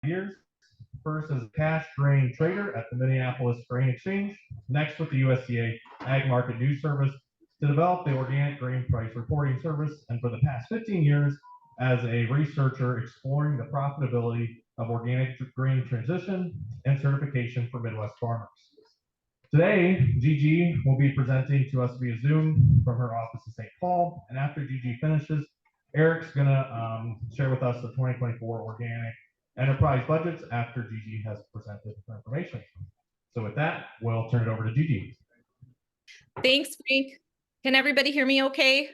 years. First as a cash grain trader at the Minneapolis Grain Exchange, next with the USDA Ag Market News Service to develop the organic grain price reporting service, and for the past 15 years as a researcher exploring the profitability of organic grain transition and certification for Midwest farmers. Today, Gigi will be presenting to us via Zoom from her office in St. Paul, and after Gigi finishes, Eric's gonna share with us the 2024 organic enterprise budgets after Gigi has presented her information. So with that, we'll turn it over to Gigi. Thanks, Frank. Can everybody hear me okay?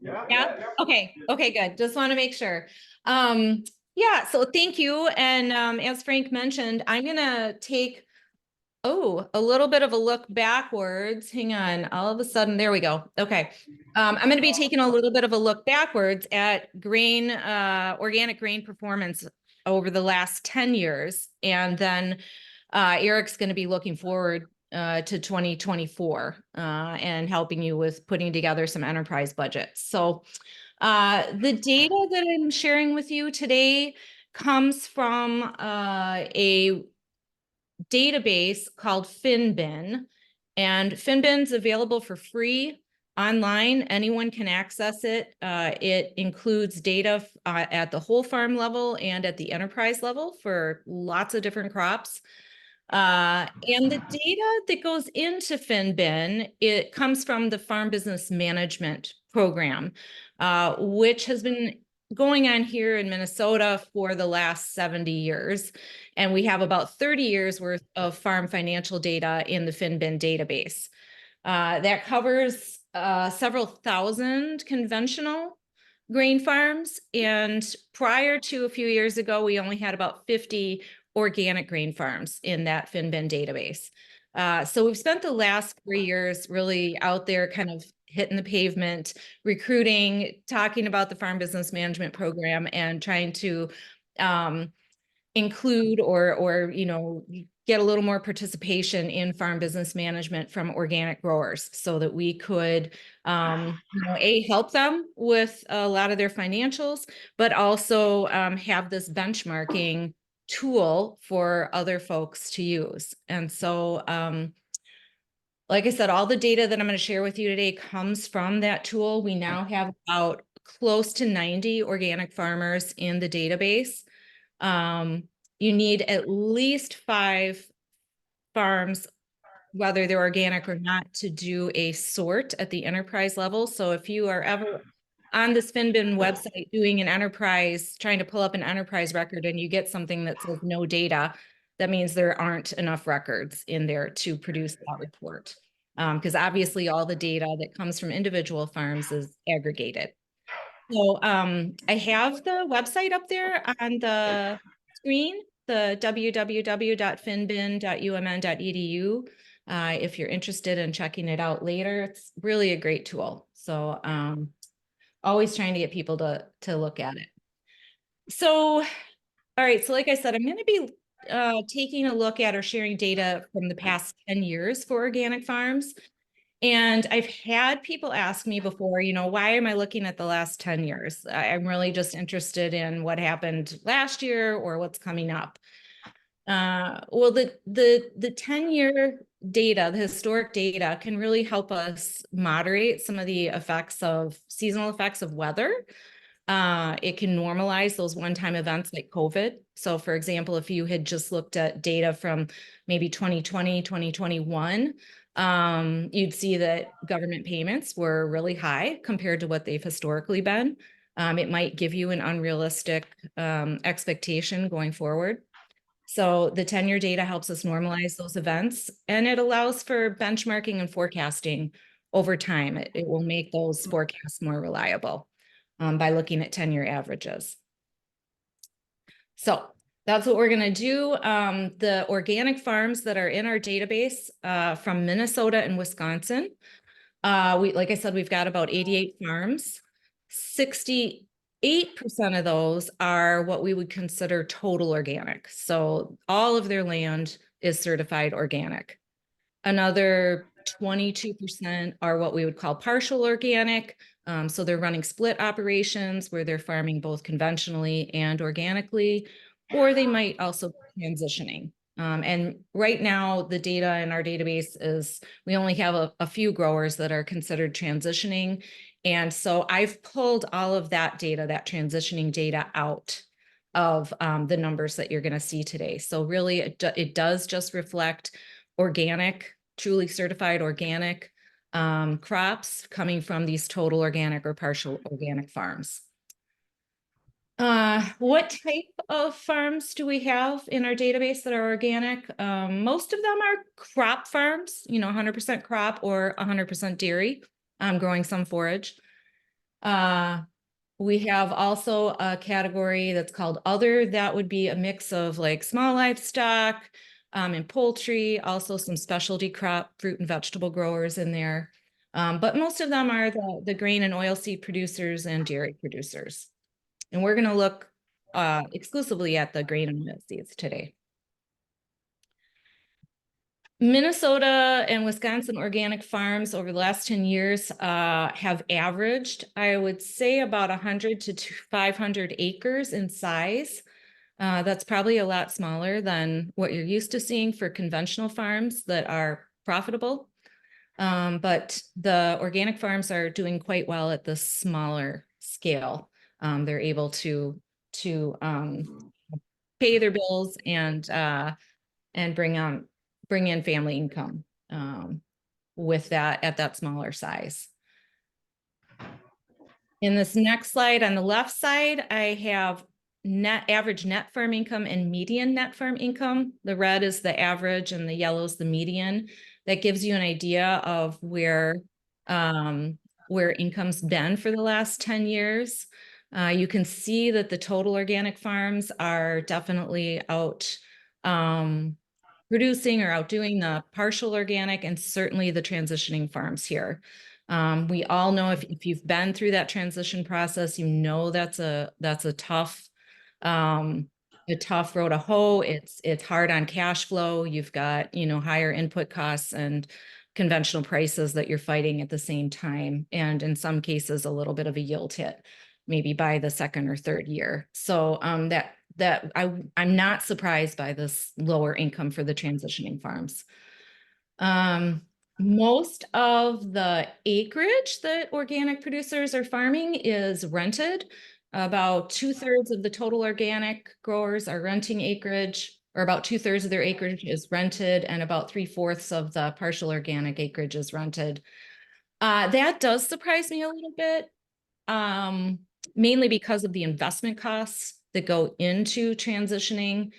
Yeah. Okay, good. Just want to make sure. Yeah, so thank you. And as Frank mentioned, I'm gonna take a little bit of a look backwards. Hang on, all of a sudden, there we go. Okay. I'm going to be taking a little bit of a look backwards at grain, organic grain performance over the last 10 years. And then Eric's going to be looking forward to 2024 and helping you with putting together some enterprise budgets. So the data that I'm sharing with you today comes from a database called FinBin, and FinBin's available for free online. Anyone can access it. It includes data at the whole farm level and at the enterprise level for lots of different crops. And the data that goes into FinBin, it comes from the Farm Business Management Program, which has been going on here in Minnesota for the last 70 years. And we have about 30 years worth of farm financial data in the FinBin database. That covers several thousand conventional grain farms. And prior to a few years ago, we only had about 50 organic grain farms in that FinBin database. So we've spent the last 3 years really out there kind of hitting the pavement, recruiting, talking about the Farm Business Management Program, and trying to include or get a little more participation in farm business management from organic growers so that we could help them with a lot of their financials, but also have this benchmarking tool for other folks to use. And so like I said, all the data that I'm going to share with you today comes from that tool. We now have about close to 90 organic farmers in the database. You need at least 5 farms, whether they're organic or not, to do a sort at the enterprise level. So if you are ever on this FinBin website doing an enterprise, trying to pull up an enterprise record, and you get something that says no data, that means there aren't enough records in there to produce that report. Because obviously all the data that comes from individual farms is aggregated. So I have the website up there on the screen, the www.finbin.umn.edu. If you're interested in checking it out later, it's really a great tool. So always trying to get people to look at it. So, all right, so like I said, I'm going to be taking a look at or sharing data from the past 10 years for organic farms. And I've had people ask me before, why am I looking at the last 10 years? I'm really just interested in what happened last year or what's coming up. Well, the 10-year data, the historic data, can really help us moderate some of the effects of seasonal effects of weather. It can normalize those one-time events like COVID. So for example, if you had just looked at data from maybe 2020, 2021, you'd see that government payments were really high compared to what they've historically been. It might give you an unrealistic expectation going forward. So the 10-year data helps us normalize those events, and it allows for benchmarking and forecasting over time. It will make those forecasts more reliable by looking at 10-year averages. So that's what we're going to do. The organic farms that are in our database from Minnesota and Wisconsin, like I said, we've got about 88 farms. 68% of those are what we would consider total organic. So all of their land is certified organic. Another 22% are what we would call partial organic. So they're running split operations where they're farming both conventionally and organically, or they might also be transitioning. And right now, the data in our database is we only have a few growers that are considered transitioning. And so I've pulled all of that data, that transitioning data out of the numbers that you're going to see today. So really, it does just reflect organic, truly certified organic crops coming from these total organic or partial organic farms. What type of farms do we have in our database that are organic? Most of them are crop farms, 100% crop or 100% dairy, growing some forage. We have also a category that's called other. That would be a mix of like small livestock and poultry, also some specialty crop, fruit and vegetable growers in there. But most of them are the grain and oilseed producers and dairy producers. And we're going to look exclusively at the grain and oilseeds today. Minnesota and Wisconsin organic farms over the last 10 years have averaged, I would say, about 100 to 500 acres in size. That's probably a lot smaller than what you're used to seeing for conventional farms that are profitable. But the organic farms are doing quite well at the smaller scale. They're able to pay their bills and bring in family income with that at that smaller size. In this next slide on the left side, I have average net farm income and median net farm income. The red is the average and the yellow is the median. That gives you an idea of where income's been for the last 10 years. You can see that the total organic farms are definitely out producing or outdoing the partial organic and certainly the transitioning farms here. We all know if you've been through that transition process, that's a tough road to hoe. It's hard on cash flow. You've got, higher input costs and conventional prices that you're fighting at the same time. And in some cases, a little bit of a yield hit, maybe by the second or third year. So I'm not surprised by this lower income for the transitioning farms. Most of the acreage that organic producers are farming is rented. About 2/3 of the total organic growers are renting acreage, or about 2/3 of their acreage is rented, and about 3/4 of the partial organic acreage is rented. That does surprise me a little bit, mainly because of the investment costs that go into transitioning.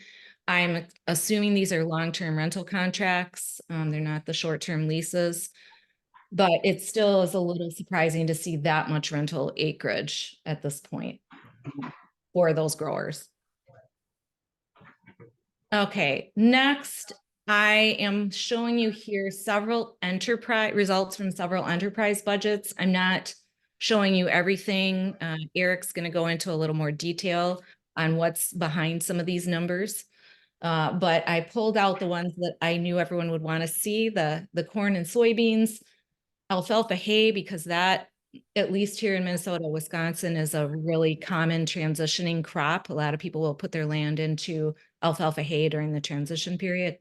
I'm assuming these are long-term rental contracts. They're not the short-term leases, but it still is a little surprising to see that much rental acreage at this point for those growers. Okay, next, I am showing you here several results from several enterprise budgets. I'm not showing you everything. Eric's going to go into a little more detail on what's behind some of these numbers. But I pulled out the ones that I knew everyone would want to see, the corn and soybeans, alfalfa hay, because that, at least here in Minnesota, Wisconsin, is a really common transitioning crop. A lot of people will put their land into alfalfa hay during the transition period.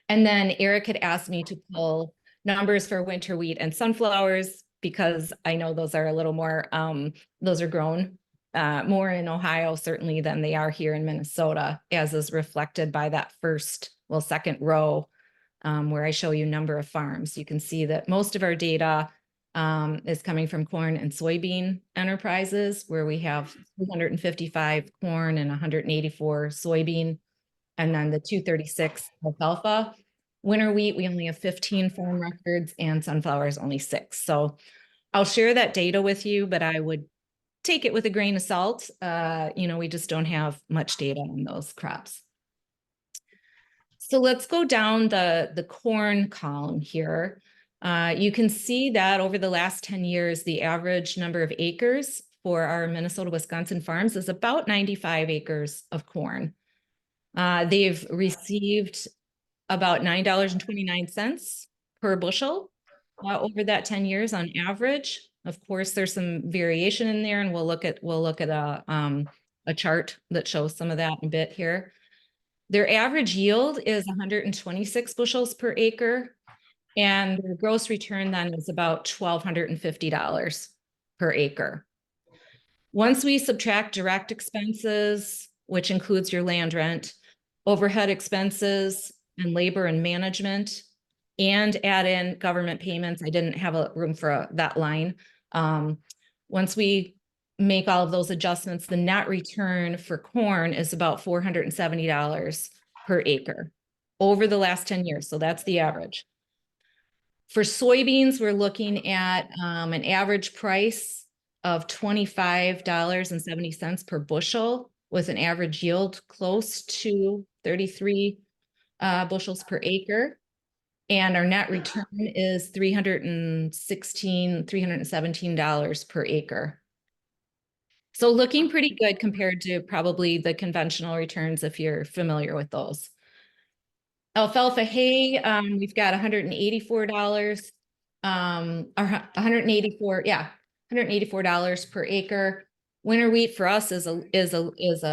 And then Eric had asked me to pull numbers for winter wheat and sunflowers, because I know those are a little more, those are grown more in Ohio, certainly, than they are here in Minnesota, as is reflected by that second row, where I show you number of farms. You can see that most of our data is coming from corn and soybean enterprises, where we have 255 corn and 184 soybean, and then the 236 alfalfa. Winter wheat, we only have 15 farm records, and sunflowers only 6. So I'll share that data with you, but I would take it with a grain of salt. We just don't have much data on those crops. So let's go down the corn column here. You can see that over the last 10 years, the average number of acres for our Minnesota, Wisconsin farms is about 95 acres of corn. They've received about $9.29 per bushel over that 10 years on average. Of course, there's some variation in there, and we'll look at a chart that shows some of that in a bit here. Their average yield is 126 bushels per acre, and their gross return then is about $1,250 per acre. Once we subtract direct expenses, which includes your land rent, overhead expenses, and labor and management, and add in government payments, I didn't have a room for that line. Once we make all of those adjustments, the net return for corn is about $470 per acre over the last 10 years. So that's the average. For soybeans, we're looking at an average price of $25.70 per bushel, with an average yield close to 33 bushels per acre. And our net return is $317 per acre. So looking pretty good compared to probably the conventional returns, if you're familiar with those. Alfalfa hay, we've got $184, or $184 per acre. Winter wheat for us is a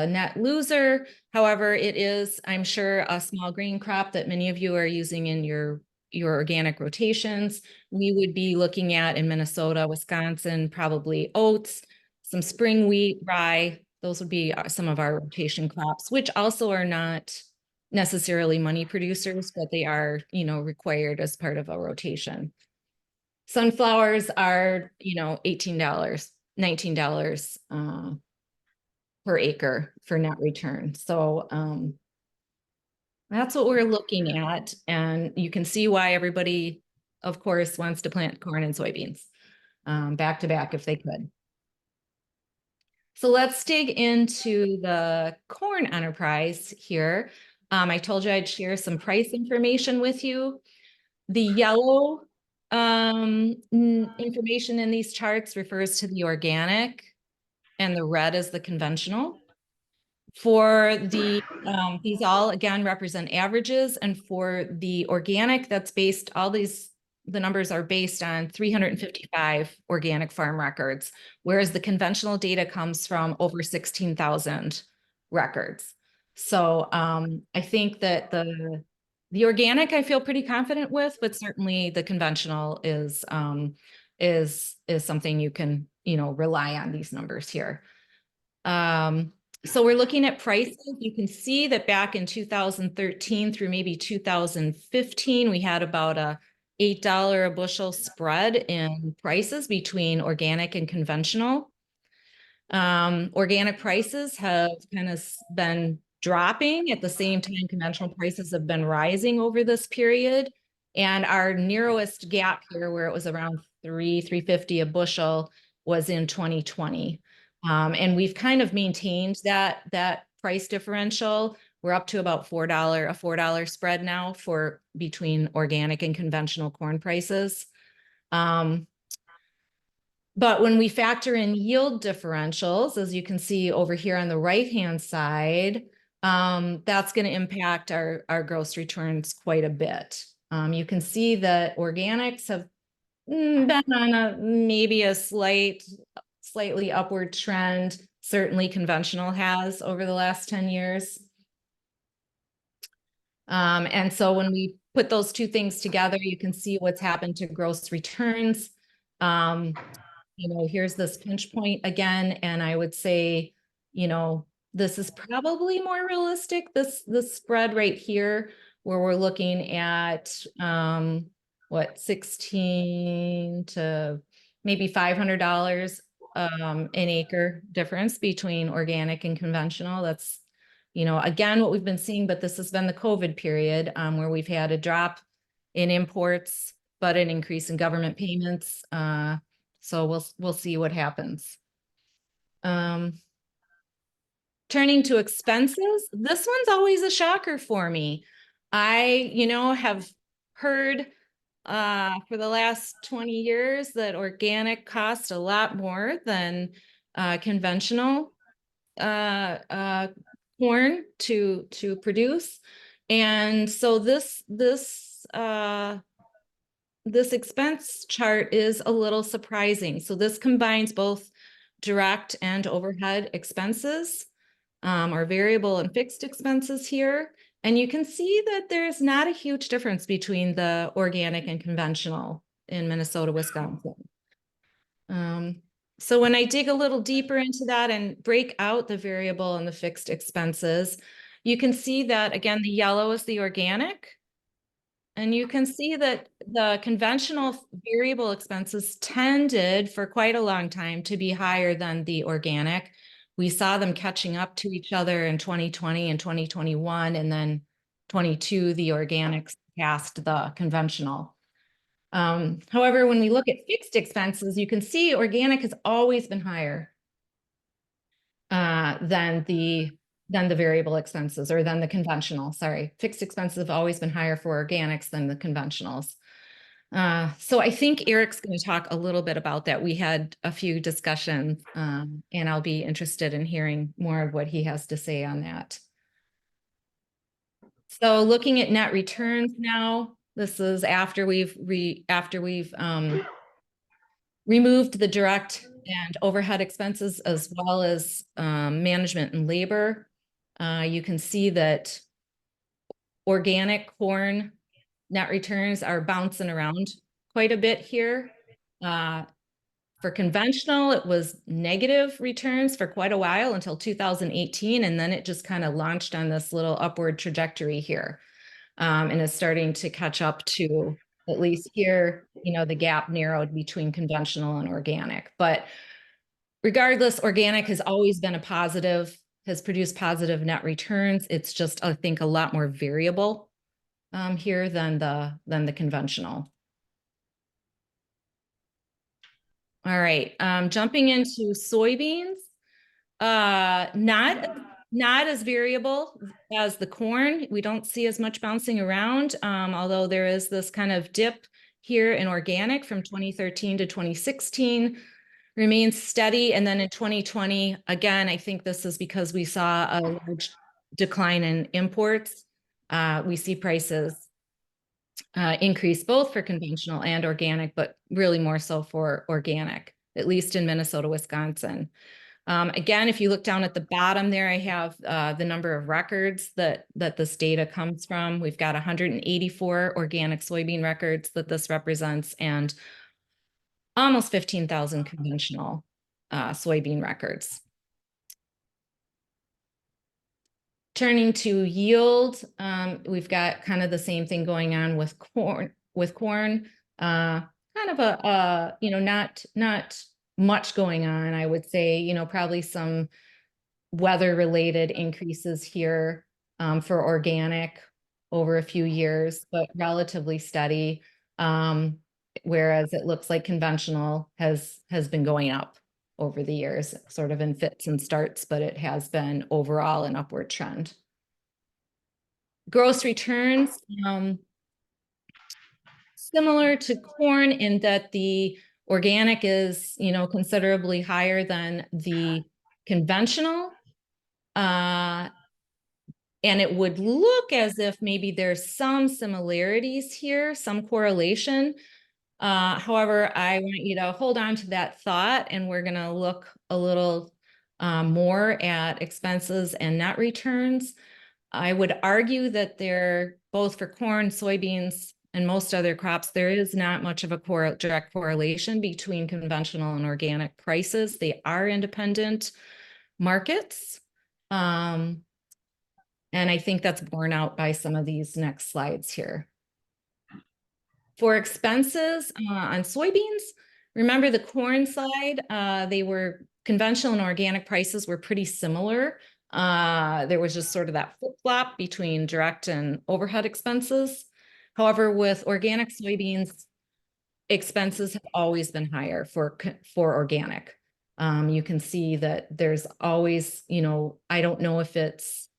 net loser. However, it is, I'm sure, a small grain crop that many of you are using in your organic rotations. We would be looking at in Minnesota, Wisconsin, probably oats, some spring wheat, rye. Those would be some of our rotation crops, which also are not necessarily money producers, but they are, required as part of a rotation. Sunflowers are, $18, $19 per acre for net return. So that's what we're looking at. And you can see why everybody, of course, wants to plant corn and soybeans back to back if they could. So let's dig into the corn enterprise here. I told you I'd share some price information with you. The yellow information in these charts refers to the organic, and the red is the conventional. For the, these all again represent averages, and for the organic, that's based, the numbers are based on 355 organic farm records, whereas the conventional data comes from over 16,000 records. So I think that the organic I feel pretty confident with, but certainly the conventional is something you can, rely on these numbers here. So we're looking at prices. You can see that back in 2013 through maybe 2015, we had about a $8 a bushel spread in prices between organic and conventional. Organic prices have kind of been dropping at the same time conventional prices have been rising over this period. And our narrowest gap here, where it was around $3.50 a bushel, was in 2020. And we've kind of maintained that price differential. We're up to about a $4 spread now between organic and conventional corn prices. But when we factor in yield differentials, as you can see over here on the right-hand side, that's going to impact our gross returns quite a bit. You can see that organics have been on maybe a slightly upward trend. Certainly conventional has over the last 10 years. And so when we put those two things together, you can see what's happened to gross returns. Here's this pinch point again, and I would say, this is probably more realistic, this spread right here, where we're looking at, 16 to maybe $500 an acre difference between organic and conventional. That's, again, what we've been seeing, but this has been the COVID period where we've had a drop in imports, but an increase in government payments. So we'll see what happens. Turning to expenses, this one's always a shocker for me. I, have heard for the last 20 years that organic costs a lot more than conventional corn to produce. And so this this expense chart is a little surprising. So this combines both direct and overhead expenses, or variable and fixed expenses here. And you can see that there's not a huge difference between the organic and conventional in Minnesota, Wisconsin. So when I dig a little deeper into that and break out the variable and the fixed expenses, you can see that, again, the yellow is the organic. And you can see that the conventional variable expenses tended for quite a long time to be higher than the organic. We saw them catching up to each other in 2020 and 2021, and then 22, the organics passed the conventional. However, when we look at fixed expenses, you can see organic has always been higher than the variable expenses, or than the conventional. Sorry, fixed expenses have always been higher for organics than the conventionals. So I think Eric's going to talk a little bit about that. We had a few discussions, and I'll be interested in hearing more of what he has to say on that. So looking at net returns now, this is after we've removed the direct and overhead expenses, as well as management and labor. You can see that organic corn net returns are bouncing around quite a bit here. For conventional, it was negative returns for quite a while until 2018, and then it just kind of launched on this little upward trajectory here, and is starting to catch up to, at least here, the gap narrowed between conventional and organic. But regardless, organic has always been a positive, has produced positive net returns. It's just, I think, a lot more variable here than the conventional. All right, jumping into soybeans, not as variable as the corn. We don't see as much bouncing around, although there is this kind of dip here in organic from 2013 to 2016, remains steady. And then in 2020, again, I think this is because we saw a large decline in imports. We see prices increase both for conventional and organic, but really more so for organic, at least in Minnesota, Wisconsin. Again, if you look down at the bottom there, I have the number of records that this data comes from. We've got 184 organic soybean records that this represents, and almost 15,000 conventional soybean records. Turning to yield, we've got kind of the same thing going on with corn. Kind of a not much going on, I would say. Probably some weather-related increases here for organic over a few years, but relatively steady. Whereas it looks like conventional has been going up over the years, sort of in fits and starts, but it has been overall an upward trend. Gross returns, similar to corn in that the organic is, considerably higher than the conventional. And it would look as if maybe there's some similarities here, some correlation. However, I want you to hold on to that thought, and we're going to look a little more at expenses and net returns. I would argue that they're both for corn, soybeans, and most other crops, there is not much of a direct correlation between conventional and organic prices. They are independent markets. And I think that's borne out by some of these next slides here. For expenses on soybeans, remember the corn side, they were conventional and organic prices were pretty similar. There was just sort of that flip-flop between direct and overhead expenses. However, with organic soybeans, expenses have always been higher for organic. You can see that there's always, I don't know if it's,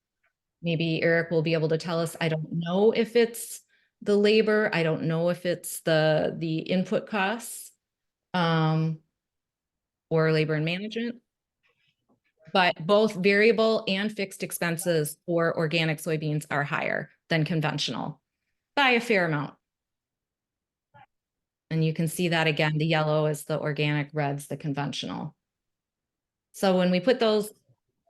maybe Eric will be able to tell us, I don't know if it's the labor, I don't know if it's the input costs, or labor and management, but both variable and fixed expenses for organic soybeans are higher than conventional by a fair amount. And you can see that again, the yellow is the organic, red's the conventional. So when we put those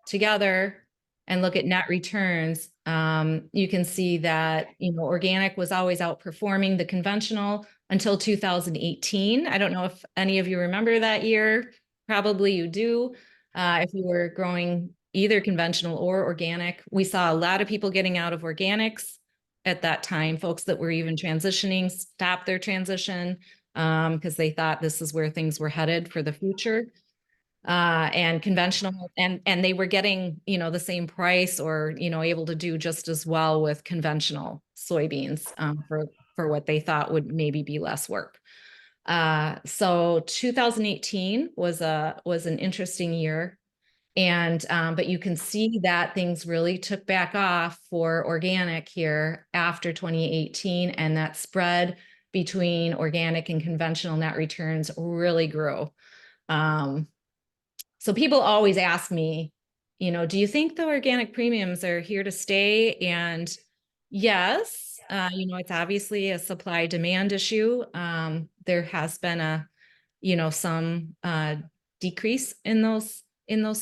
together and look at net returns, you can see that, you know, organic was always outperforming the conventional until 2018. I don't know if any of you remember that year. Probably you do. If you were growing either conventional or organic, we saw a lot of people getting out of organics at that time. Folks that were even transitioning stopped their transition because they thought this is where things were headed for the future. And conventional, and they were getting, you know, the same price or, you know, able to do just as well with conventional soybeans for what they thought would maybe be less work. So 2018 was an interesting year. And but you can see that things really took back off for organic here after 2018, and that spread between organic and conventional net returns really grew. So people always ask me, you know, do you think the organic premiums are here to stay? And yes, you know, it's obviously a supply demand issue. There has been you know, some decrease in those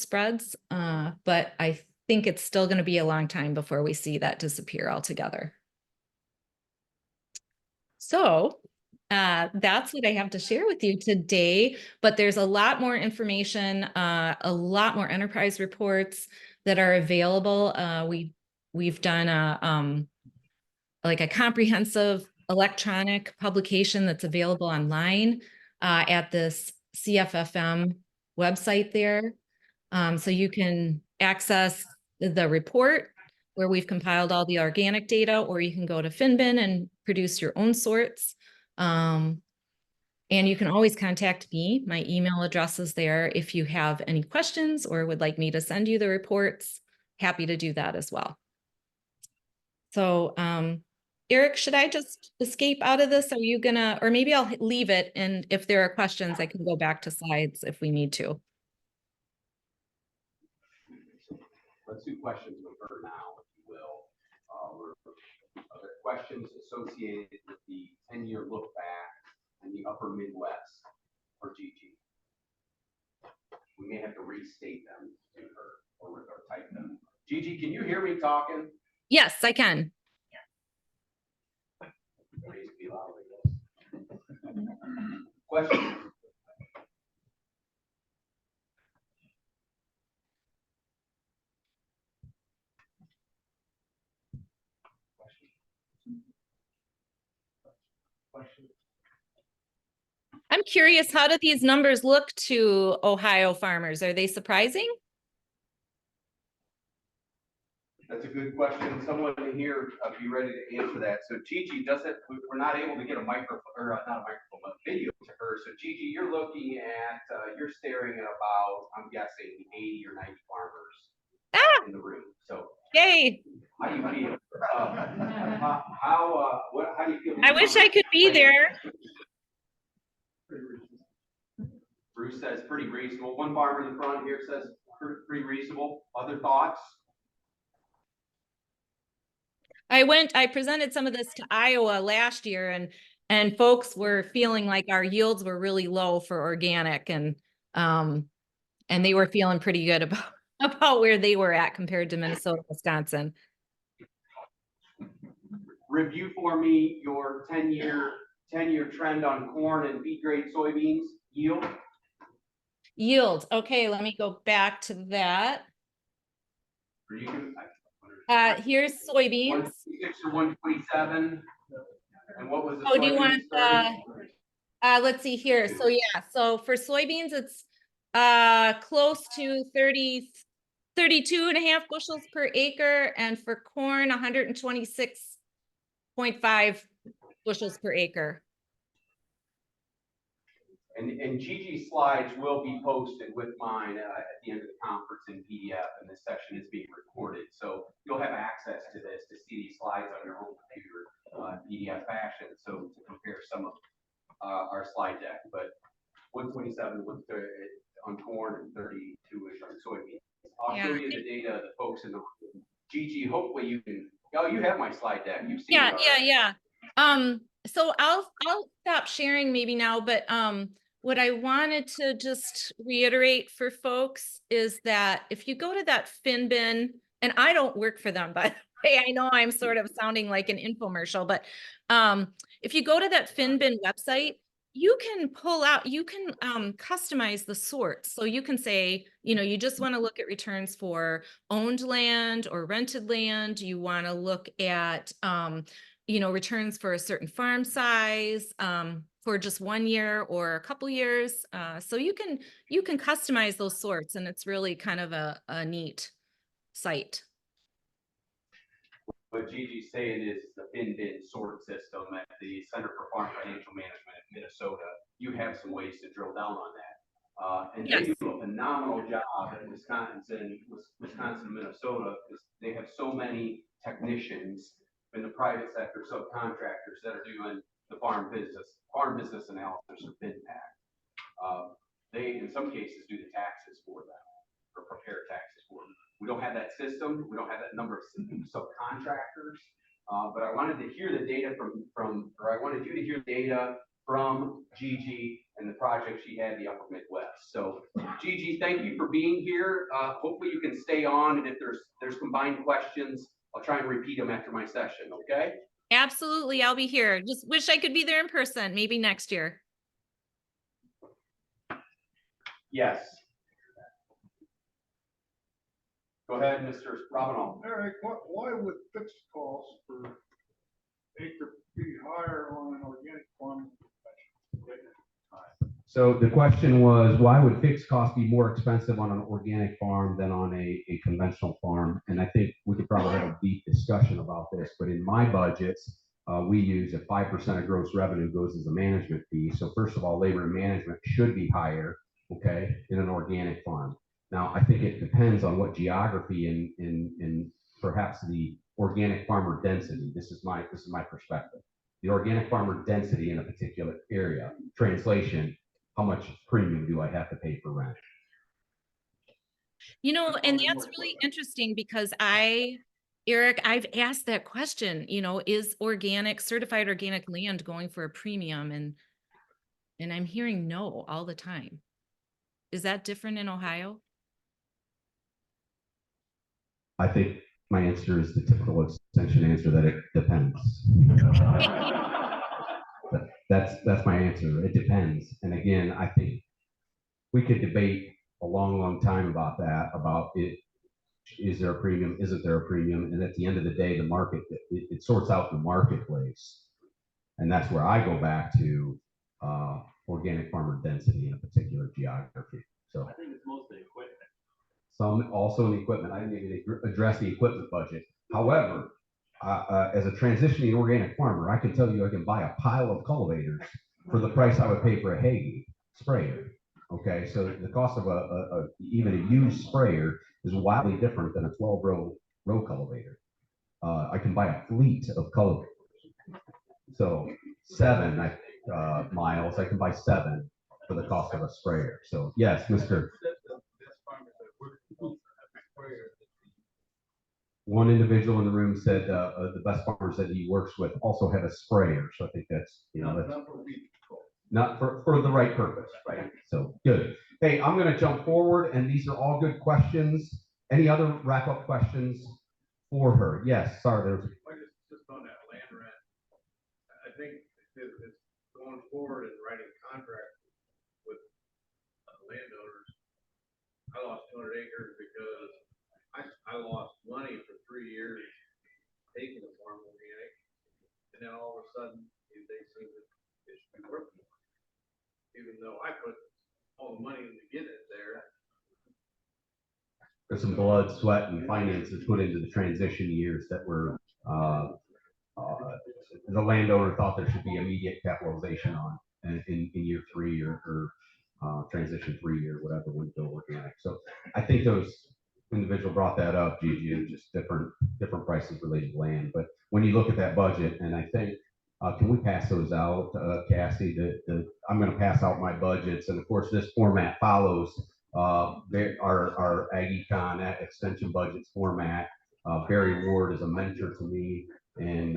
spreads, but I think it's still going to be a long time before we see that disappear altogether. So that's what I have to share with you today, but there's a lot more information, a lot more enterprise reports that are available. We've done like a comprehensive electronic publication that's available online at this CFFM website there. So you can access the report where we've compiled all the organic data, or you can go to Finbin and produce your own sorts. And you can always contact me. My email address is there if you have any questions or would like me to send you the reports. Happy to do that as well. So Eric, should I just escape out of this? Are you gonna, or maybe I'll leave it, and if there are questions, I can go back to slides if we need to. Let's do questions with her now, if you will. Are there questions associated with the 10-year look back in the upper Midwest for Gigi? We may have to restate them to her or type them. Gigi, can you hear me talking? Yes, I can. Please be loud, I guess. Questions? I'm curious, how do these numbers look to Ohio farmers? Are they surprising? That's a good question. Someone here be ready to answer that. So Gigi we're not able to get a microphone, or not a microphone, but video to her. So Gigi, you're looking at, you're staring at about, I'm guessing, 80 or 90 farmers in the room. So yay! How do you feel? How do you feel? I wish I could be there. Bruce says pretty reasonable. One farmer in the front here says pretty reasonable. Other thoughts? I presented some of this to Iowa last year, and folks were feeling like our yields were really low for organic, and they were feeling pretty good about where they were at compared to Minnesota, Wisconsin. Review for me your 10-year trend on corn and feed grade soybeans yield. Yield. Okay, let me go back to that. Here's soybeans. 126 or 127. And what was the do you want let's see here. So yeah, so for soybeans, it's close to 32 and a half bushels per acre, and for corn 126.5 bushels per acre. And Gigi's slides will be posted with mine at the end of the conference in PDF, and this session is being recorded. So you'll have access to this to see these slides on your own computer PDF fashion. So to compare some of our slide deck, but 127 on corn and 32-ish on soybeans. I'll show you the data, the folks in the room. Gigi, hopefully you can, you have my slide deck. You've seen it. Yeah. So I'll stop sharing maybe now, but what I wanted to just reiterate for folks is that if you go to that FinBin, and I don't work for them, by the way, I know I'm sort of sounding like an infomercial, but if you go to that FinBin website, you can pull out, you can customize the sorts. So you can say, you just want to look at returns for owned land or rented land. You want to look at returns for a certain farm size, for just 1 year or a couple years. So you can customize those sorts, and it's really kind of a neat site. What Gigi's saying is the FinBin sort system at the Center for Farm Financial Management in Minnesota. You have some ways to drill down on that. And Yes. they do a phenomenal job in Wisconsin, Minnesota, because they have so many technicians in the private sector, subcontractors that are doing the farm business analysis or FinPack. They, in some cases, do the taxes for them or prepare taxes for them. We don't have that system. We don't have that number of subcontractors. But I wanted to hear the data I wanted you to hear data from Gigi and the project she had in the Upper Midwest. So Gigi, thank you for being here. Hopefully you can stay on, and if there's combined questions, I'll try and repeat them after my session, okay? Absolutely, I'll be here. Just wish I could be there in person, maybe next year. Yes. Go ahead, Mr. Robinall. Eric, why would fixed costs per acre be higher on an organic farm? So the question was, why would fixed costs be more expensive on an organic farm than on a conventional farm? And I think we could probably have a deep discussion about this, but in my budgets, we use a 5% of gross revenue goes as a management fee. So first of all, labor and management should be higher, okay, in an organic farm. Now, I think it depends on what geography and perhaps the organic farmer density. This is my perspective. The organic farmer density in a particular area. Translation, how much premium do I have to pay for rent? And that's really interesting because Eric, I've asked that question, is certified organic land going for a premium? And I'm hearing no all the time. Is that different in Ohio? I think my answer is the typical extension answer that it depends. That's my answer. It depends. And again, I think we could debate a long time about that, about it. Is there a premium? Isn't there a premium? And at the end of the day, the market, it sorts out the marketplace. And that's where I go back to organic farmer density in a particular geography. So I think it's mostly equipment. Some also in equipment. I didn't even address the equipment budget. However, as a transitioning organic farmer, I can tell you I can buy a pile of cultivators for the price I would pay for a hay sprayer. Okay, so the cost of even a used sprayer is wildly different than a 12-row cultivator. I can buy a fleet of cultivators. So 7 miles, I can buy 7 for the cost of a sprayer. So yes, Mr. One individual in the room said the best farmers that he works with also have a sprayer. So I think that's, not for the right purpose, right? So good. Hey, I'm going to jump forward, and these are all good questions. Any other wrap-up questions for her? Yes, sorry, there's Just on that land rent, I think it's going forward and writing contracts with landowners. I lost 200 acres because I lost money for 3 years taking the farm organic, and then all of a sudden they say that it should be worth more, even though I put all the money into getting it there. there's some blood, sweat, and finances put into the transition years that were the landowner thought there should be immediate capitalization on in year 3 or transition 3 year, whatever, when you go organic. So I think those individual brought that up, Gigi, and just different prices related to land. But when you look at that budget, and I think, can we pass those out, Cassie? I'm going to pass out my budgets, and of course, this format follows our AgEcon extension budgets format. Barry Ward is a mentor to me, and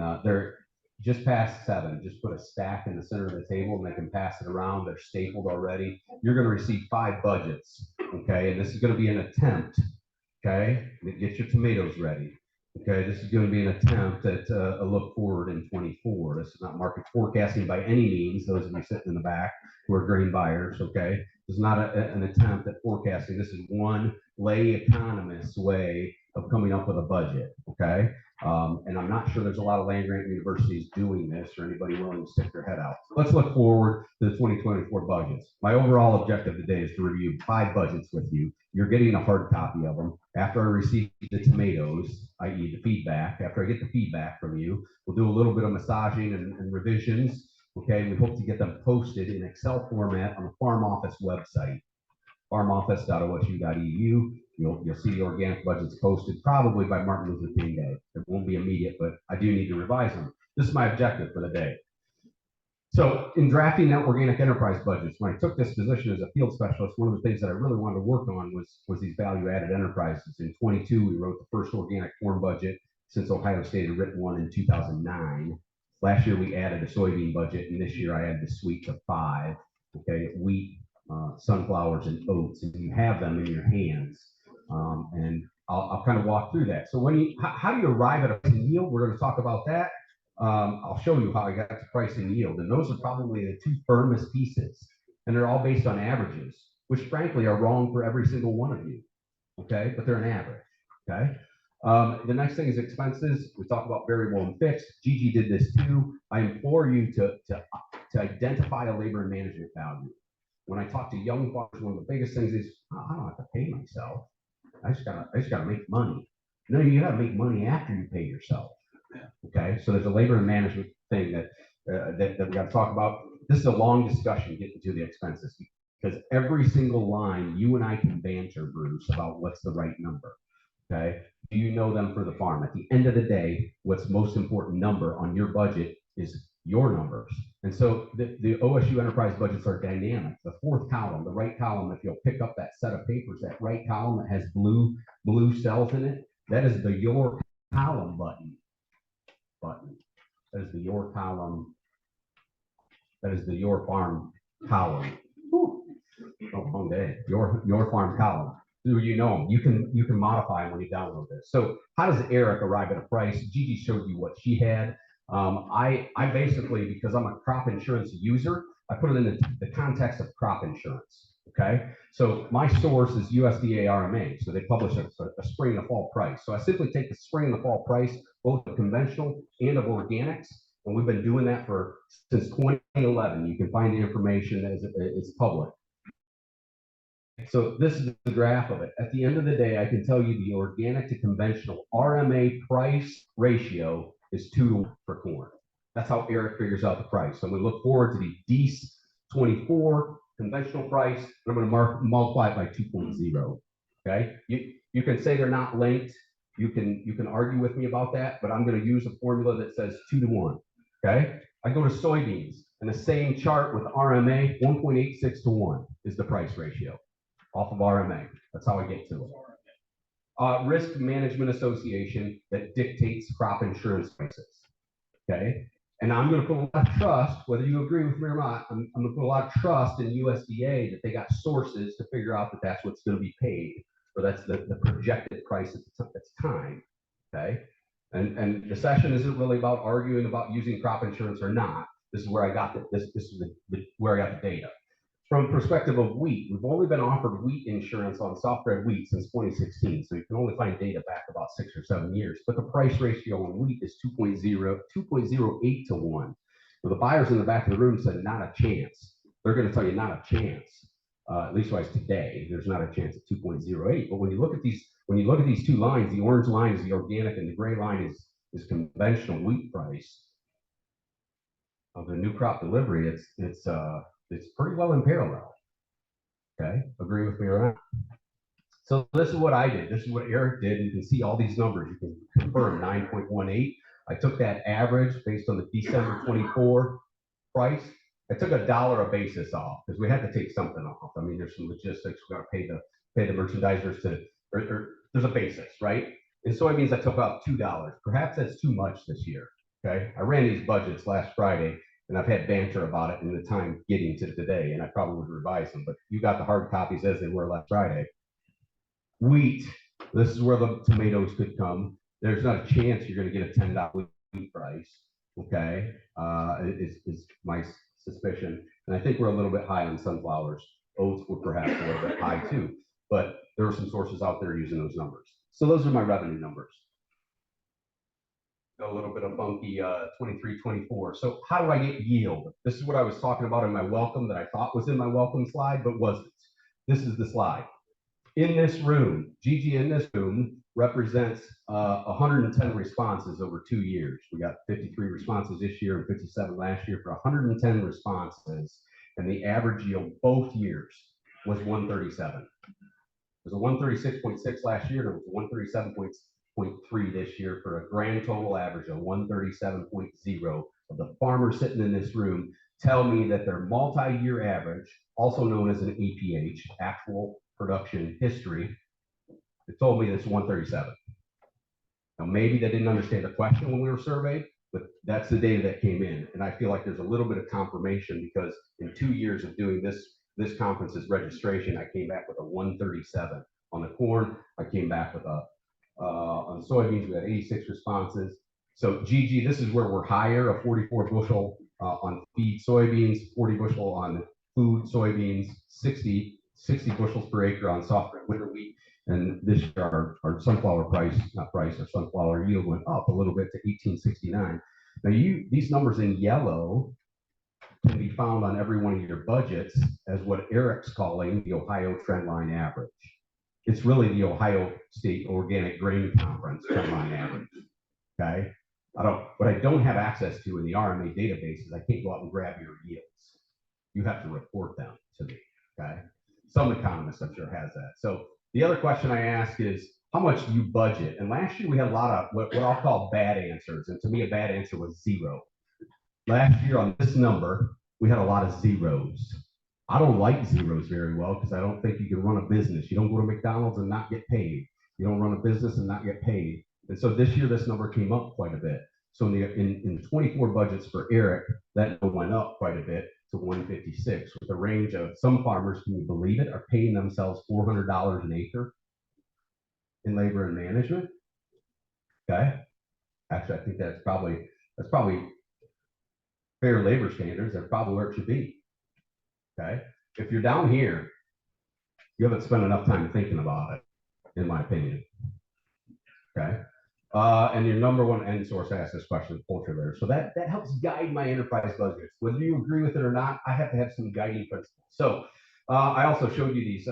just past 7, just put a stack in the center of the table and they can pass it around. They're stapled already. You're going to receive 5 budgets, okay? And this is going to be an attempt, okay? Get your tomatoes ready, okay? This is going to be an attempt at a look forward in 24. This is not market forecasting by any means. Those of you sitting in the back who are grain buyers, okay? This is not an attempt at forecasting. This is one lay economist's way of coming up with a budget, okay? And I'm not sure there's a lot of land-grant universities doing this or anybody willing to stick their head out. Let's look forward to the 2024 budgets. My overall objective today is to review 5 budgets with you. You're getting a hard copy of them. After I receive the tomatoes, i.e. the feedback, after I get the feedback from you, we'll do a little bit of massaging and revisions. Okay, we hope to get them posted in Excel format on the Farm Office website, farmoffice.osu.edu. You'll see the organic budgets posted probably by Martin Luther King Day. It won't be immediate, but I do need to revise them. This is my objective for the day. So in drafting that organic enterprise budgets, when I took this position as a field specialist, one of the things that I really wanted to work on was these value-added enterprises. In 22, we wrote the first organic corn budget since Ohio State had written one in 2009. Last year, we added a soybean budget, and this year I added the sweet to 5, okay, wheat, sunflowers, and oats, and you have them in your hands. And I'll kind of walk through that. So how do you arrive at a pricing yield? We're going to talk about that. I'll show you how I got to pricing yield, and those are probably the 2 firmest pieces, and they're all based on averages, which frankly are wrong for every single one of you, okay? But they're an average, okay? The next thing is expenses. We talk about variable and fixed. Gigi did this too. I implore you to identify a labor and management value. When I talk to young farmers, one of the biggest things is, I don't have to pay myself. I just gotta make money. No, you gotta make money after you pay yourself. Okay, so there's a labor and management thing that we got to talk about. This is a long discussion getting to the expenses because every single line you and I can banter, Bruce, about what's the right number. Okay, do you know them for the farm? At the end of the day, what's most important number on your budget is your numbers. And so the OSU enterprise budgets are dynamic. The 4th column, the right column, if you'll pick up that set of papers, that right column that has blue cells in it, that is the your column button. That is the your column. That is the your farm column. Oh, long day. Your farm column. Do you know them? You can modify them when you download this. So how does Eric arrive at a price? Gigi showed you what she had. I basically, because I'm a crop insurance user, I put it in the context of crop insurance. Okay, so my source is USDA RMA, so they publish a spring and a fall price. So I simply take the spring and the fall price, both of conventional and of organics, and we've been doing that since 2011. You can find the information as it's public. So this is the graph of it. At the end of the day, I can tell you the organic to conventional RMA price ratio is 2 to 1 for corn. That's how Eric figures out the price. So I'm going to look forward to the DEES 24 conventional price, and I'm going to multiply it by 2.0. Okay, you can say they're not linked. You can argue with me about that, but I'm going to use a formula that says 2 to 1. Okay, I go to soybeans, and the same chart with RMA, 1.86 to 1 is the price ratio off of RMA. That's how I get to it. Risk Management Association that dictates crop insurance prices. Okay. And I'm going to put a lot of trust, whether you agree with me or not, I'm going to put a lot of trust in USDA that they got sources to figure out that that's what's going to be paid, or that's the projected price at the time. Okay. And the session isn't really about arguing about using crop insurance or not. This is where I got this is where I got the data. From perspective of wheat, we've only been offered wheat insurance on soft-bred wheat since 2016, so you can only find data back about 6 or 7 years. But the price ratio on wheat is 2.08 to 1. So the buyers in the back of the room said not a chance. They're going to tell you not a chance. At least wise today, there's not a chance at 2.08. But when you look at these 2 lines, the orange line is the organic, and the gray line is conventional wheat price of the new crop delivery. It's pretty well in parallel. Okay, agree with me or not? So this is what I did. This is what Eric did. You can see all these numbers. You can confirm 9.18. I took that average based on the December 24 price. I took $1 a basis off because we had to take something off. I mean, there's some logistics. We got to pay the merchandisers or there's a basis, right? In soybeans, I took out $2. Perhaps that's too much this year. Okay, I ran these budgets last Friday and I've had banter about it in the time getting to today, and I probably would revise them, but you got the hard copies as they were last Friday. Wheat, this is where the tomatoes could come. There's not a chance you're going to get a $10 wheat price. Okay, is my suspicion. And I think we're a little bit high on sunflowers. Oats were perhaps a little bit high too, but there are some sources out there using those numbers. So those are my revenue numbers. A little bit of funky 23, 24. So how do I get yield? This is what I was talking about in my welcome that I thought was in my welcome slide, but wasn't. This is the slide. In this room, Gigi in this room represents 110 responses over 2 years. We got 53 responses this year and 57 last year for 110 responses. And the average yield both years was 137. It was a 136.6 last year, and it was 137.3 this year for a grand total average of 137.0 of the farmers sitting in this room tell me that their multi-year average, also known as an APH, actual production history, it told me it's 137. Now, maybe they didn't understand the question when we were surveyed, but that's the data that came in. And I feel like there's a little bit of confirmation because in 2 years of doing this conference's registration, I came back with a 137 on the corn. I came back with a, on soybeans, we had 86 responses. So Gigi, this is where we're higher, a 44 bushel on feed soybeans, 40 bushel on food soybeans, 60 bushels per acre on soft winter wheat. And this year our sunflower price, our sunflower yield went up a little bit to 1869. Now these numbers in yellow can be found on every one of your budgets as what Eric's calling the Ohio Trendline Average. It's really the Ohio State Organic Grain Conference Trendline Average, okay? What I don't have access to in the RMA databases, I can't go out and grab your yields. You have to report them to me, okay? Some economist, I'm sure, has that. So the other question I ask is, how much do you budget? And last year we had a lot of what I'll call bad answers. And to me, a bad answer was 0. Last year on this number, we had a lot of zeros. I don't like zeros very well because I don't think you can run a business. You don't go to McDonald's and not get paid. You don't run a business and not get paid. And so this year, this number came up quite a bit. So in the 24 budgets for Eric, that went up quite a bit to 156 with a range of some farmers, can you believe it, are paying themselves $400 an acre in labor and management. Okay. Actually, I think that's probably fair labor standards. That's probably where it should be. Okay. If you're down here, you haven't spent enough time thinking about it, in my opinion. Okay. And your number one end source asked this question, poultry litter. So that helps guide my enterprise budgets. Whether you agree with it or not, I have to have some guiding principles. So I also showed you these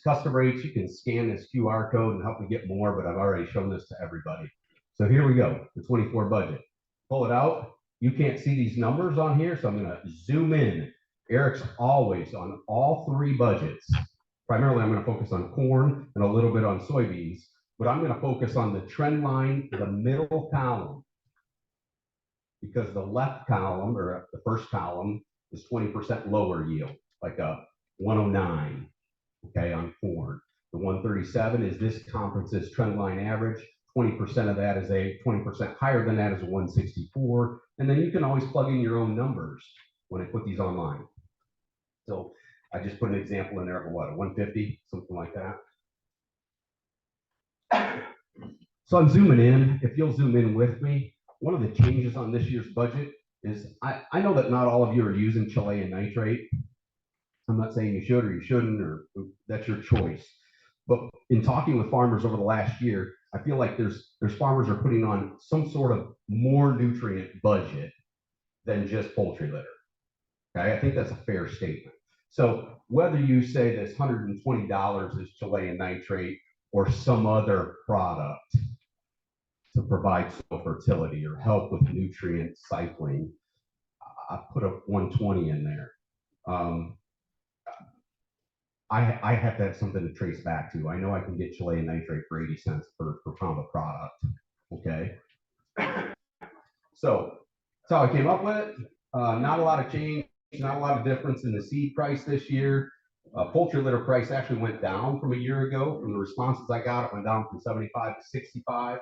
custom rates. You can scan this QR code and help me get more, but I've already shown this to everybody. So here we go, the 24 budget. Pull it out. You can't see these numbers on here, so I'm going to zoom in. Eric's always on all 3 budgets. Primarily, I'm going to focus on corn and a little bit on soybeans. But I'm going to focus on the trend line, the middle column, because the left column or the first column is 20% lower yield, like a 109, okay, on corn. The 137 is this conference's trend line average. 20% of that is 20% higher than that is a 164. And then you can always plug in your own numbers when I put these online. So I just put an example in there of what, a 150, something like that. So I'm zooming in. If you'll zoom in with me, one of the changes on this year's budget is I know that not all of you are using Chilean nitrate. I'm not saying you should or you shouldn't, or that's your choice. But in talking with farmers over the last year, I feel like there's farmers are putting on some sort of more nutrient budget than just poultry litter. Okay, I think that's a fair statement. So whether you say this $120 is Chilean nitrate or some other product to provide soil fertility or help with nutrient cycling, I put a 120 in there. I have to have something to trace back to. I know I can get Chilean nitrate for 80 cents per pound of product. Okay. So that's how I came up with it. Not a lot of change, not a lot of difference in the seed price this year. Poultry litter price actually went down from a year ago. From the responses I got, it went down from 75 to 65.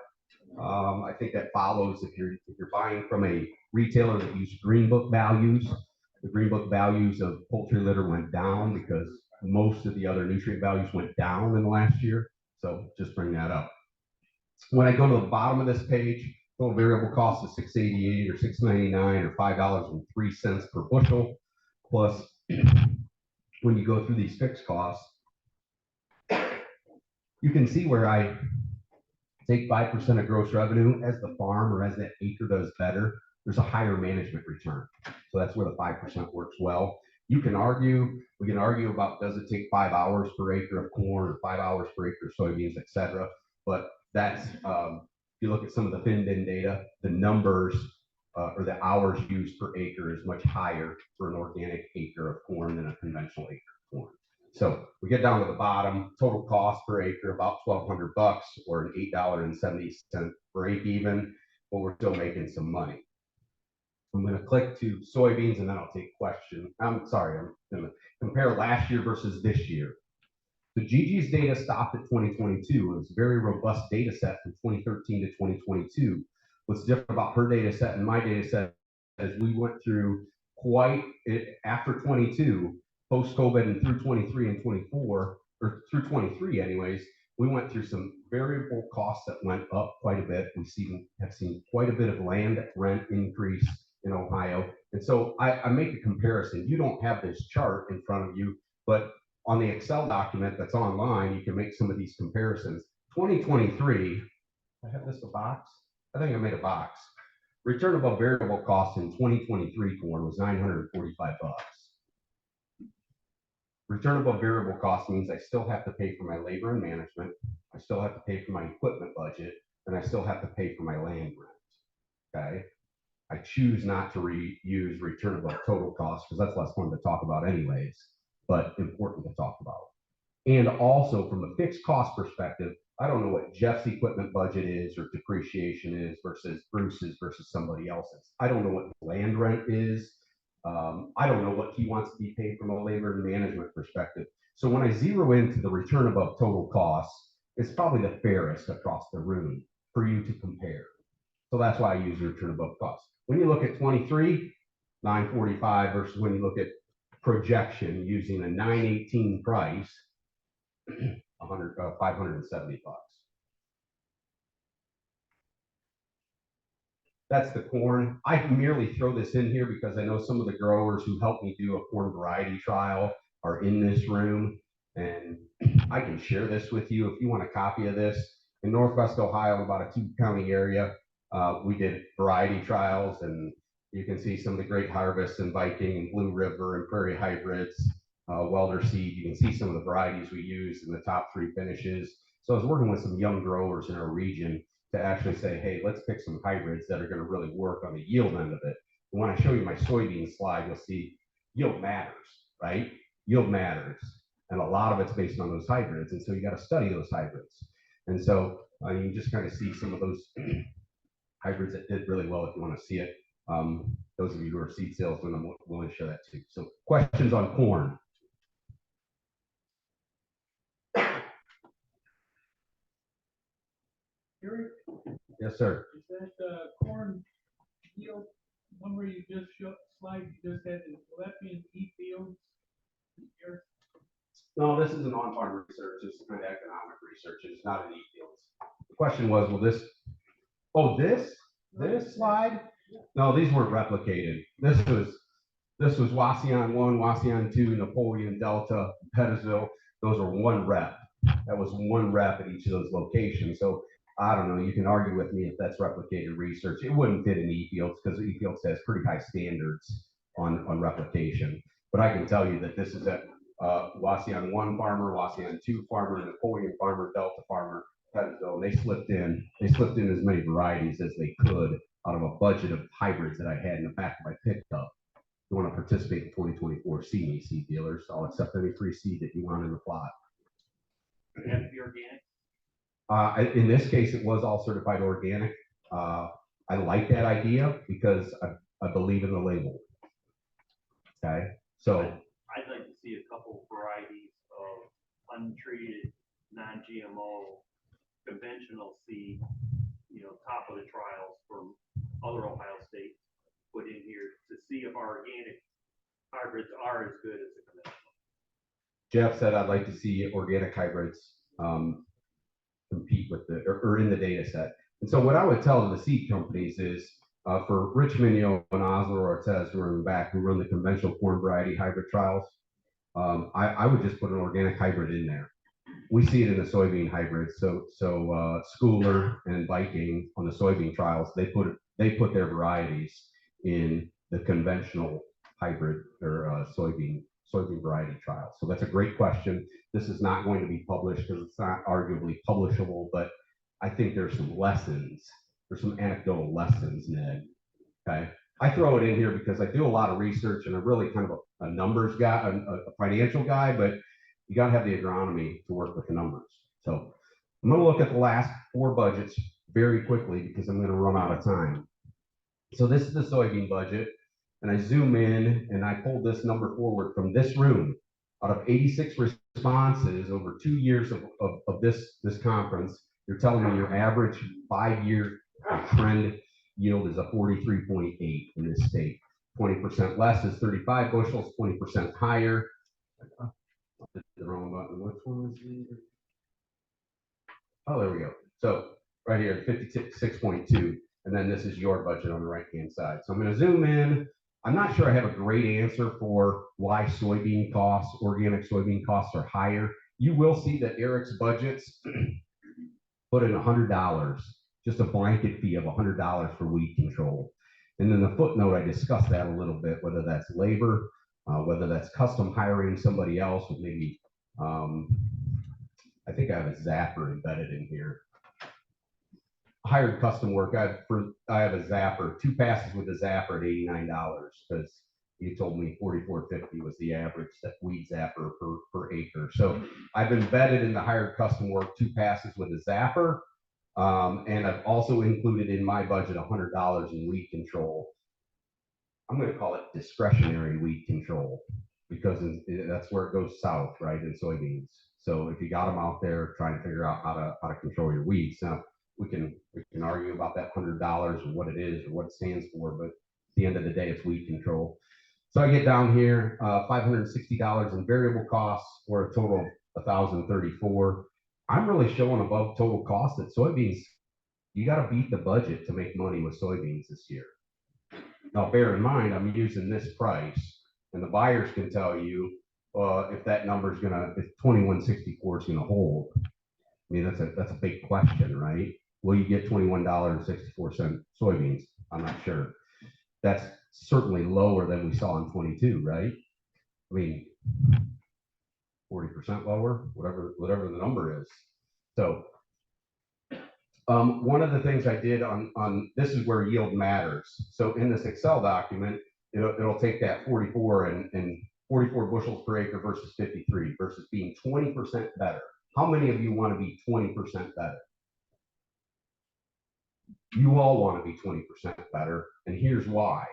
I think that follows if you're buying from a retailer that uses Green Book values. The Green Book values of poultry litter went down because most of the other nutrient values went down in the last year. So just bring that up. When I go to the bottom of this page, total variable cost is $6.88 or $6.99 or $5.03 per bushel. Plus, when you go through these fixed costs, you can see where I take 5% of gross revenue as the farm or as that acre does better, there's a higher management return. So that's where the 5% works well. We can argue about does it take 5 hours per acre of corn or 5 hours per acre of soybeans, et cetera. But that's, if you look at some of the FinBin data, the numbers or the hours used per acre is much higher for an organic acre of corn than a conventional acre of corn. So we get down to the bottom, total cost per acre about $1,200 or an $8.70 break even, but we're still making some money. I'm going to click to soybeans and then I'll take questions. I'm sorry, I'm going to compare last year versus this year. The Gigi's data stopped at 2022. It was a very robust data set from 2013 to 2022. What's different about her data set and my data set is we went through after 22, post-COVID and through 23 and 24, or through 23 anyways, we went through some variable costs that went up quite a bit. We have seen quite a bit of land rent increase in Ohio. And so I make a comparison. You don't have this chart in front of you, but on the Excel document that's online, you can make some of these comparisons. 2023, I have this a box? I think I made a box. Return above variable cost in 2023 corn was $945. Return above variable cost means I still have to pay for my labor and management, I still have to pay for my equipment budget, and I still have to pay for my land rent, okay? I choose not to use return above total cost because that's less fun to talk about anyways, but important to talk about. And also from a fixed cost perspective, I don't know what Jeff's equipment budget is or depreciation is versus Bruce's versus somebody else's. I don't know what land rent is. I don't know what he wants to be paid from a labor and management perspective. So when I zero into the return above total costs, it's probably the fairest across the room for you to compare. So that's why I use return above cost. When you look at 23, 945 versus when you look at projection using a 918 price, 570 bucks. That's the corn. I merely throw this in here because I know some of the growers who helped me do a corn variety trial are in this room, and I can share this with you if you want a copy of this. In Northwest Ohio, about a 2-county area, we did variety trials, and you can see some of the great harvests in Viking and Blue River and Prairie Hybrids, welder seed. You can see some of the varieties we used in the top 3 finishes. So I was working with some young growers in our region to actually say, hey, let's pick some hybrids that are going to really work on the yield end of it. And when I show you my soybean slide, you'll see yield matters, right? Yield matters. And a lot of it's based on those hybrids. And so you got to study those hybrids. And so you can just kind of see some of those hybrids that did really well if you want to see it. Those of you who are seed salesmen, I'm willing to share that too. So questions on corn? Eric, Yes, sir. is that corn yield one where you just showed slide you just had? Will that be in e-fields? No, this is an on-farm research. This is kind of economic research. It's not an e-fields. The question was, will this? Oh, this slide? No, these weren't replicated. This was Wasion 1, Wasion 2, Napoleon Delta, Pettisville. Those are one rep. That was one rep at each of those locations. So I don't know. You can argue with me if that's replicated research. It wouldn't fit in e-fields because e-fields has pretty high standards on replication. But I can tell you that this is at Wasion 1 farmer, Wasion 2 farmer, Napoleon farmer, Delta farmer, Pettisville. And they slipped in as many varieties as they could out of a budget of hybrids that I had in the back of my pickup. If you want to participate in 2024, see me, seed dealers. I'll accept any free seed that you want in the plot. It has to be organic. In this case, it was all certified organic. I like that idea because I believe in the label. Okay, so I'd like to see a couple varieties of untreated, non-GMO, conventional seed, other Ohio states put in here to see if our organic hybrids are as good as the conventional. Jeff said, I'd like to see organic hybrids compete with or in the data set. And so what I would tell the seed companies is, for Rich Minio and Osler Ortez, who are in the back, who run the conventional corn variety hybrid trials, I would just put an organic hybrid in there. We see it in the soybean hybrids. So Schooler and Viking on the soybean trials, they put their varieties in the conventional hybrid or soybean variety trials. So that's a great question. This is not going to be published because it's not arguably publishable, but I think there's some lessons. There's some anecdotal lessons, Ned. Okay. I throw it in here because I do a lot of research and I'm really kind of a numbers guy, a financial guy, but you got to have the agronomy to work with the numbers. So I'm going to look at the last 4 budgets very quickly because I'm going to run out of time. So this is the soybean budget, and I zoom in and I pulled this number forward from this room. Out of 86 responses over 2 years of this conference, you're telling me your average 5-year trend yield is a 43.8 in this state. 20% less is 35 bushels, 20% higher. The wrong button. Which one is it? Oh, there we go. So right here, 56.2. And then this is your budget on the right-hand side. So I'm going to zoom in. I'm not sure I have a great answer for why soybean costs, organic soybean costs are higher. You will see that Eric's budgets put in $100, just a blanket fee of $100 for weed control. And then the footnote, I discussed that a little bit, whether that's labor, whether that's custom hiring somebody else with maybe, I think I have a zapper embedded in here. Hired custom work. I have a zapper, 2 passes with a zapper at $89 because you told me $44.50 was the average weed zapper per acre. So I've embedded in the hired custom work 2 passes with a zapper. And I've also included in my budget $100 in weed control. I'm going to call it discretionary weed control because that's where it goes south, right, in soybeans. So if you got them out there trying to figure out how to control your weeds, now we can argue about that $100 or what it is or what it stands for, but at the end of the day, it's weed control. So I get down here, $560 in variable costs, or a total of $1,034. I'm really showing above total cost that soybeans, you got to beat the budget to make money with soybeans this year. Now, bear in mind, I'm using this price, and the buyers can tell you if that number is if 2164 is going to hold. I mean, that's a big question, right? Will you get $21.64 soybeans? I'm not sure. That's certainly lower than we saw in 22, right? I mean, 40% lower, whatever the number is. So one of the things I did on this is where yield matters. So in this Excel document, it'll take that 44 and 44 bushels per acre versus 53 versus being 20% better. How many of you want to be 20% better? You all want to be 20% better, and here's why.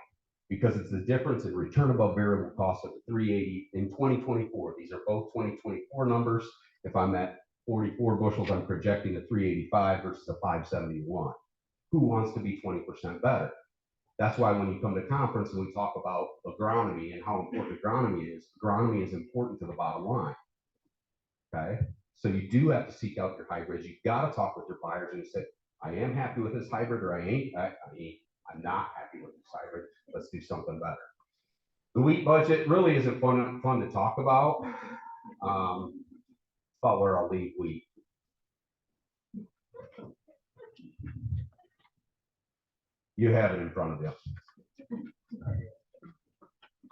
Because it's the difference in return above variable cost of the 380 in 2024. These are both 2024 numbers. If I'm at 44 bushels, I'm projecting a 385 versus a 571. Who wants to be 20% better? That's why when you come to conference and we talk about agronomy and how important agronomy is important to the bottom line. Okay, so you do have to seek out your hybrids. You got to talk with your buyers and say, I am happy with this hybrid, or I'm not happy with this hybrid. Let's do something better. The wheat budget really isn't fun to talk about. About where I'll leave wheat. You have it in front of you.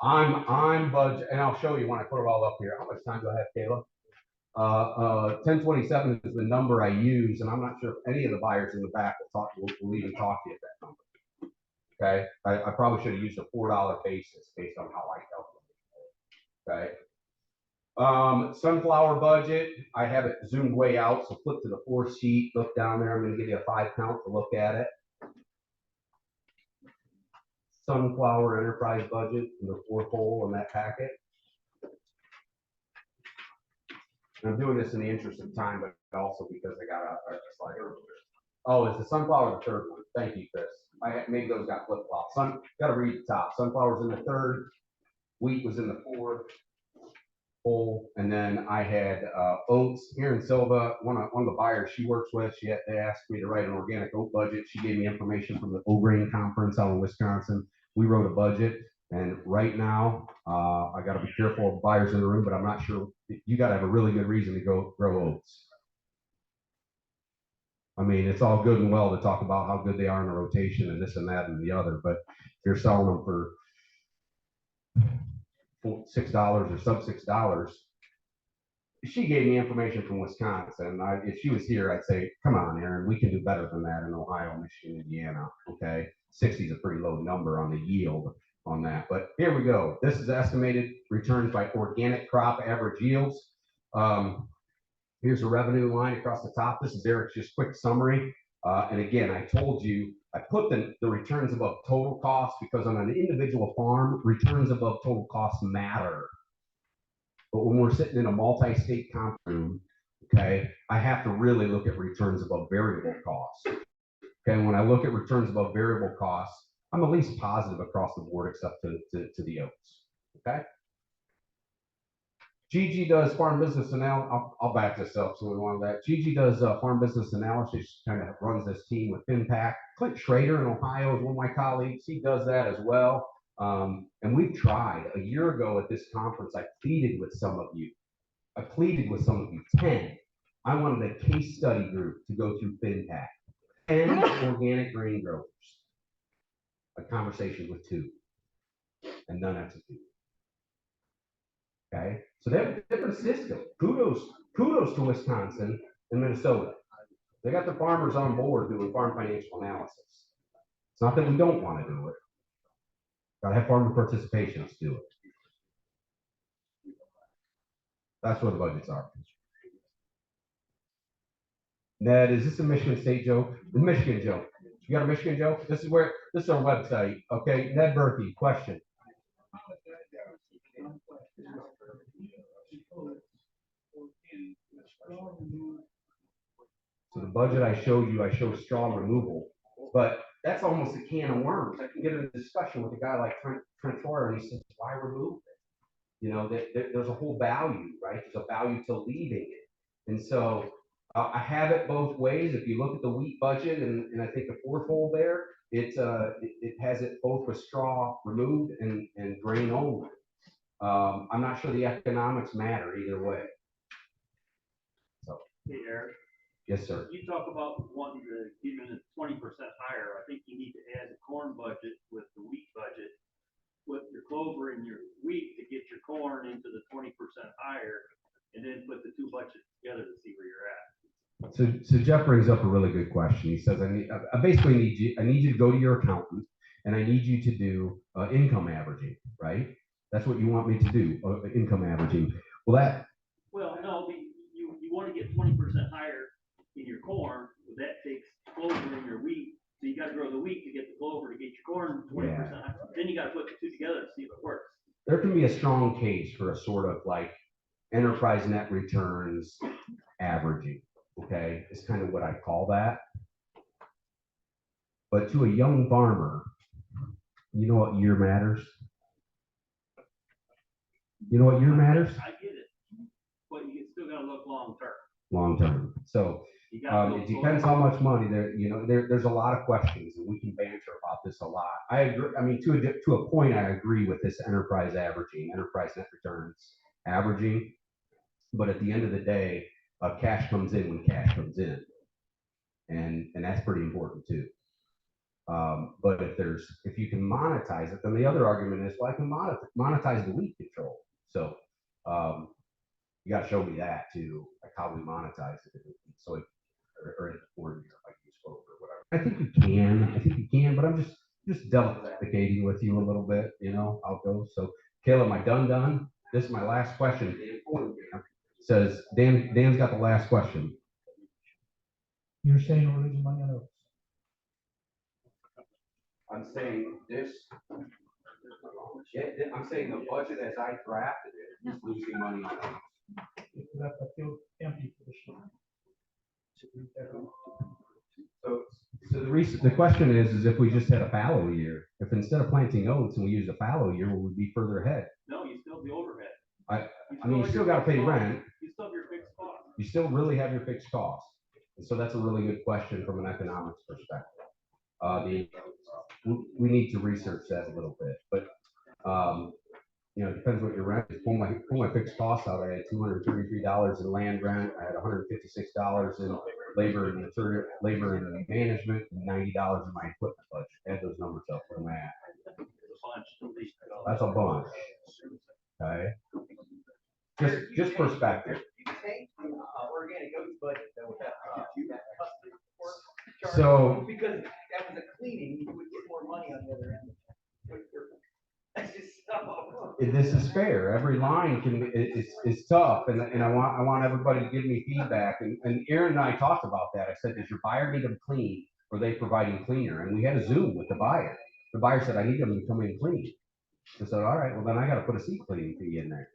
I'm budget, and I'll show you when I put it all up here. How much time do I have, Kayla? 1027 is the number I use, and I'm not sure if any of the buyers in the back will even talk to you at that number. Okay, I probably should have used a $4 basis based on how I calculate. Okay. Sunflower budget, I have it zoomed way out, so flip to the 4th sheet, look down there. I'm going to give you a 5 count to look at it. Sunflower enterprise budget in the 4th hole in that packet. And I'm doing this in the interest of time, but also because I got a slide earlier. Oh, it's the sunflower, the 3rd one. Thank you, Chris. maybe those got flip flops. Gotta read the top. Sunflower's in the third, wheat was in the fourth bowl, and then I had oats. Here in Silva, one of the buyers she works with, they asked me to write an organic oat budget. She gave me information from the O-Grain conference out in Wisconsin. We wrote a budget, and right now, I gotta be careful of buyers in the room, but I'm not sure. You gotta have a really good reason to go grow oats. I mean, it's all good and well to talk about how good they are in a rotation and this and that and the other, but if you're selling them for $6 or sub $6, she gave me information from Wisconsin. If she was here, I'd say, come on, Aaron, we can do better than that in Ohio, Michigan, Indiana. Okay, 60 is a pretty low number on the yield on that. But here we go. This is estimated returns by organic crop average yields. Here's a revenue line across the top. This is Eric's just quick summary. And again, I told you, I put the returns above total cost because on an individual farm, returns above total cost matter. But when we're sitting in a multi-state conference room, okay, I have to really look at returns above variable costs. Okay, and when I look at returns above variable costs, I'm at least positive across the board except to the oats. Okay. Gigi does farm business analysis. I'll back this up so we want that. Gigi does farm business analysis, kind of runs this team with FinPac. Clint Schrader in Ohio is one of my colleagues. He does that as well. And we've tried. A year ago at this conference, I pleaded with some of you. 10. I wanted a case study group to go through FinPac. 10 organic grain growers. A conversation with 2. And none executed. Okay, so they have a different system. Kudos to Wisconsin and Minnesota. They got the farmers on board doing farm financial analysis. It's not that we don't want to do it. Gotta have farmer participation to do it. That's where the budgets are. Ned, is this a Michigan State joke? The Michigan joke. You got a Michigan joke? This is our website. Okay, Ned Berkey, question. So the budget I showed you, I showed straw removal, but that's almost a can of worms. I can get in a discussion with a guy like Trent Troyer, and he says, why remove it? You know, there's a whole value, right? There's a value to leaving it. And so I have it both ways. If you look at the wheat budget, and I think the fourfold there, it has it both with straw removed and grain only. I'm not sure the economics matter either way. So. Hey, Eric. Yes, sir. You talk about wanting to even it 20% higher. I think you need to add the corn budget with the wheat budget, put your clover and your wheat to get your corn into the 20% higher, and then put the two budgets together to see where you're at. So Jeff brings up a really good question. He says, I basically need you to go to your accountant, and I need you to do income averaging, right? That's what you want me to do, income averaging. Well, no, you want to get 20% higher in your corn. Well, that takes clover in your wheat. So you got to grow the wheat to get the clover to get your corn 20% higher. Then you got to put the two together to see if it works. There can be a strong case for a sort of like enterprise net returns averaging. Okay, is kind of what I call that. But to a young farmer, you know what year matters? You know what year matters? I get it, but you still got to look long term. Long term. So it depends how much money there. You know, there's a lot of questions, and we can banter about this a lot. I agree. I mean, to a point, I agree with this enterprise averaging, enterprise net returns averaging. But at the end of the day, cash comes in when cash comes in, and that's pretty important too. But if you can monetize it, then the other argument is, well, I can monetize the wheat control. So you got to show me that too, like how we monetize it. So or in the corn, like you spoke or whatever. I think you can, but I'm just devil's advocating with you a little bit. You know how it goes. So Caleb, am I done? This is my last question. Says Dan's got the last question. You're saying we're losing money on oats? I'm saying this. I'm saying the budget as I drafted it is losing money on it. That's a field empty for the shore. So So the question is if we just had a fallow year, if instead of planting oats and we use a fallow year, we would be further ahead. No, you still have the overhead. I mean, you still gotta pay rent. You still have your fixed cost. You still really have your fixed costs. And so that's a really good question from an economics perspective. We need to research that a little bit, but, you know, it depends what your rent is. Pull my fixed costs out. I had $233 in land rent. I had $156 in labor and material, labor and management, and $90 in my equipment budget. Add those numbers up for the math. That's a bunch. Okay. Just perspective. Organic oats budget though with that, custom report. So Because that was a cleaning, you would get more money on the other end. That's just so. this is fair. Every line is tough, and I want everybody to give me feedback. And Aaron and I talked about that. I said, does your buyer need them clean, or are they providing cleaner? And we had a Zoom with the buyer. The buyer said, I need them to come in clean. I said, all right, well then I got to put a seat cleaning fee in there.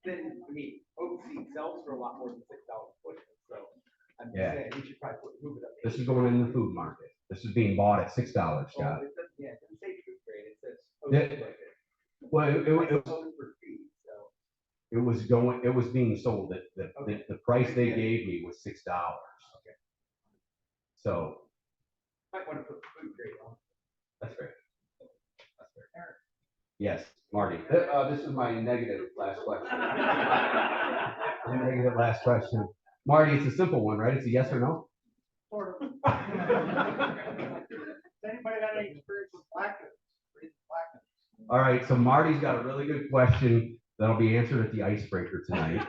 Then, I mean, oat seed sells for a lot more than $6 a bushel, so I'm just Yeah. saying, we should probably move it up. This is going in the food market. This is being bought at $6, Well, Scott. it doesn't, yeah, it doesn't say food grade, it says. Yeah. Well, it Oat for feed, so. it was being sold at the price they gave me was $6. Okay. So Might want to put food grade on. that's fair. That's fair. Yes, Marty. This is my negative last question. My negative last question. Marty, it's a simple one, right? It's a yes or no? Sort of. Has anybody had any experience with blackness? All right, so Marty's got a really good question that'll be answered at the icebreaker tonight.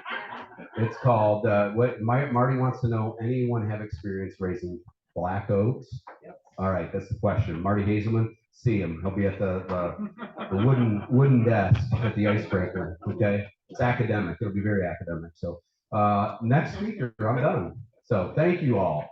It's called, Marty wants to know, anyone have experience raising black oats? Yep. All right, that's the question. Marty Hazelman, see him. He'll be at the wooden desk at the icebreaker, okay? It's academic. It'll be very academic. So next speaker, I'm done. So thank you all.